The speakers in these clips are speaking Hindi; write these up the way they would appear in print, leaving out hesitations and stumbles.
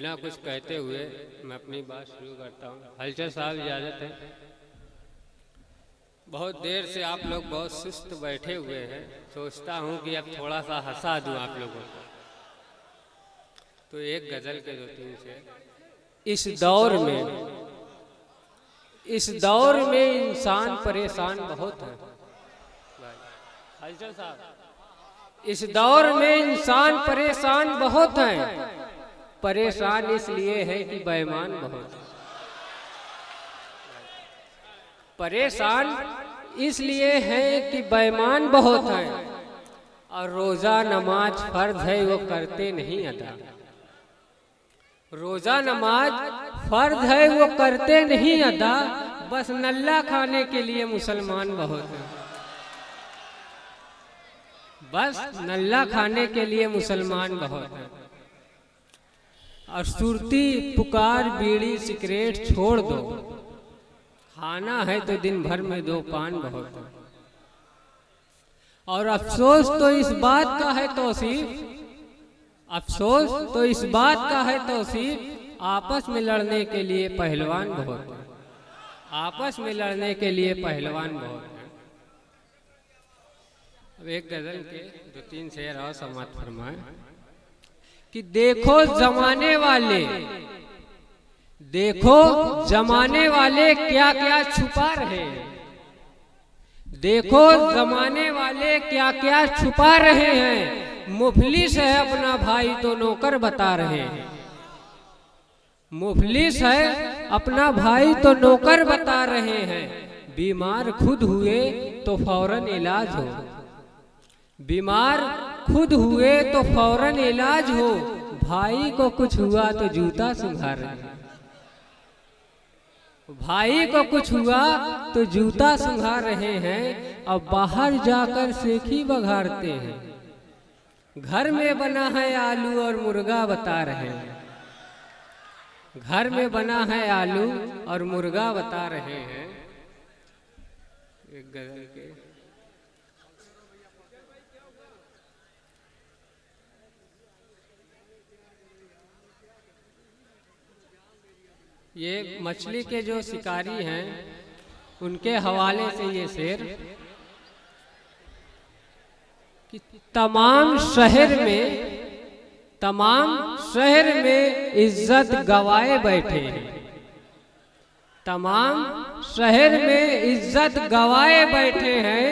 बिना कुछ कहते हुए मैं अपनी बात शुरू करता हूँ। हलचल साहब इजाज़त है। बहुत देर से आप लोग बहुत सुस्त बैठे हुए हैं, सोचता हूँ कि अब थोड़ा सा हंसा दूँ आप लोगों को। तो एक गज़ल के 2-3 शेर। इस दौर में इंसान परेशान बहुत है। हलचल साहब, इस दौर में इंसान परेशान बहुत है। परेशान इसलिए है कि बेईमान बहुत है। परेशान इसलिए है कि बेईमान बहुत है। और रोजा नमाज फर्ज है वो करते नहीं अदा। रोजा नमाज फर्ज है वो करते नहीं अदा। बस नल्ला खाने के लिए मुसलमान बहुत है। बस नल्ला खाने के लिए मुसलमान बहुत है। और सुरती पुकार बीड़ी सिगरेट छोड़ दो। खाना है तो दिन भर में 2 पान बहुत है। और अफसोस तो इस बात का है तौसीफ, अफसोस तो इस बात का है तौसीफ, आपस में लड़ने के लिए पहलवान बहुत है। आपस में लड़ने के लिए पहलवान बहुत है। अब एक गजल के 2-3 शेर और समाप्त फरमाए कि देखो जमाने वाले क्या क्या छुपा रहे हैं। देखो जमाने वाले क्या क्या छुपा रहे हैं। मुफलिस है अपना भाई तो नौकर बता रहे हैं। मुफलिस है अपना भाई तो नौकर बता रहे हैं। बीमार खुद हुए तो फौरन इलाज हो। बीमार खुद हुए तो फौरन इलाज हो। भाई को कुछ हुआ तो जूता सुधार रहे हैं। भाई को कुछ हुआ तो जूता सुधार रहे हैं। अब बाहर जाकर सेखी बघारते हैं। घर में बना है आलू और मुर्गा बता रहे हैं। घर में बना है आलू और मुर्गा बता रहे हैं। एक गजल के ये मछली के जो शिकारी हैं उनके हवाले से ये शेर कि तमाम शहर में इज्जत गवाए बैठे हैं। तमाम शहर में इज्जत गवाए बैठे हैं।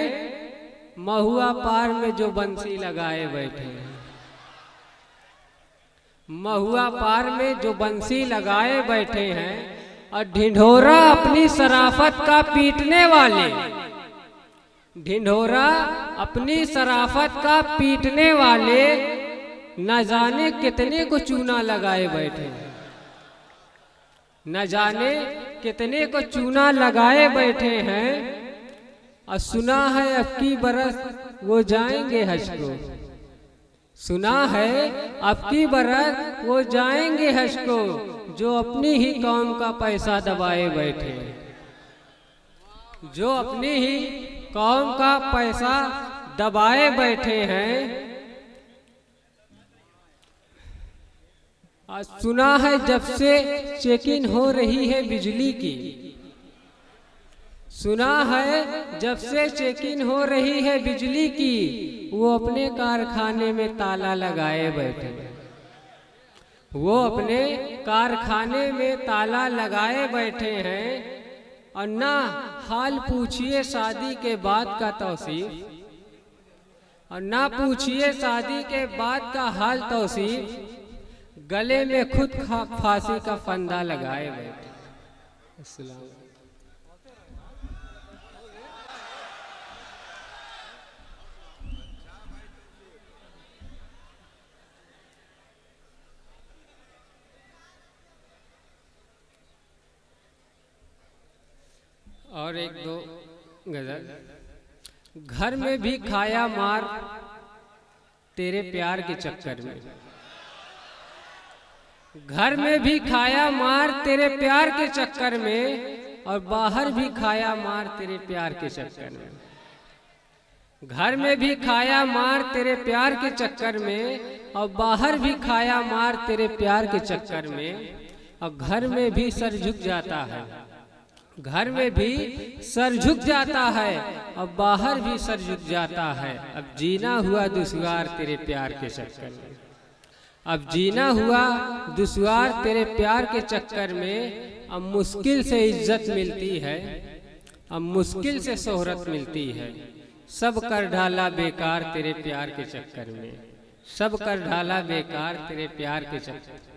महुआ पार में जो बंसी लगाए बैठे हैं। महुआ पार में जो बंसी लगाए बैठे हैं। और ढिंढोरा अपनी शराफत का पीटने वाले, ढिंढोरा अपनी शराफत का पीटने वाले न जाने कितने को चूना लगाए बैठे हैं। न जाने कितने को चूना लगाए बैठे हैं। और सुना है अब की बरस वो जाएंगे हज को। सुना है अब की बरस वो जाएंगे हज को। जो अपनी ही कौम का पैसा दबाए बैठे हैं। जो अपनी ही कौम का पैसा दबाए बैठे हैं। आज सुना है जब से चेकिंग हो रही है बिजली की। सुना है जब से चेकिंग हो रही है बिजली की। वो अपने कारखाने में ताला लगाए बैठे हैं। वो अपने कारखाने में ताला लगाए बैठे हैं। और ना हाल पूछिए शादी के बाद का तौसीफ। और ना पूछिए शादी के बाद का हाल तौसीफ। गले में खुद फांसी का फंदा लगाए बैठे। अस्सलाम। और एक दो गजल। घर में भी खाया मार तेरे प्यार के चक्कर में। घर में भी खाया मार तेरे प्यार के चक्कर में। और बाहर भी खाया मार तेरे प्यार के चक्कर में। घर में भी खाया मार तेरे प्यार के चक्कर में, और बाहर भी खाया मार तेरे प्यार के चक्कर में, और घर में भी सर झुक जाता है, घर में भी सर झुक जाता है, और बाहर भी सर झुक जाता है। अब जीना हुआ दुश्वार तेरे प्यार के चक्कर में, अब जीना हुआ दुश्वार तेरे प्यार के चक्कर में। अब मुश्किल से इज्जत मिलती है, अब मुश्किल से शोहरत मिलती है, सब कर ढाला बेकार तेरे प्यार के चक्कर में, सब कर ढाला बेकार तेरे प्यार के चक्कर में।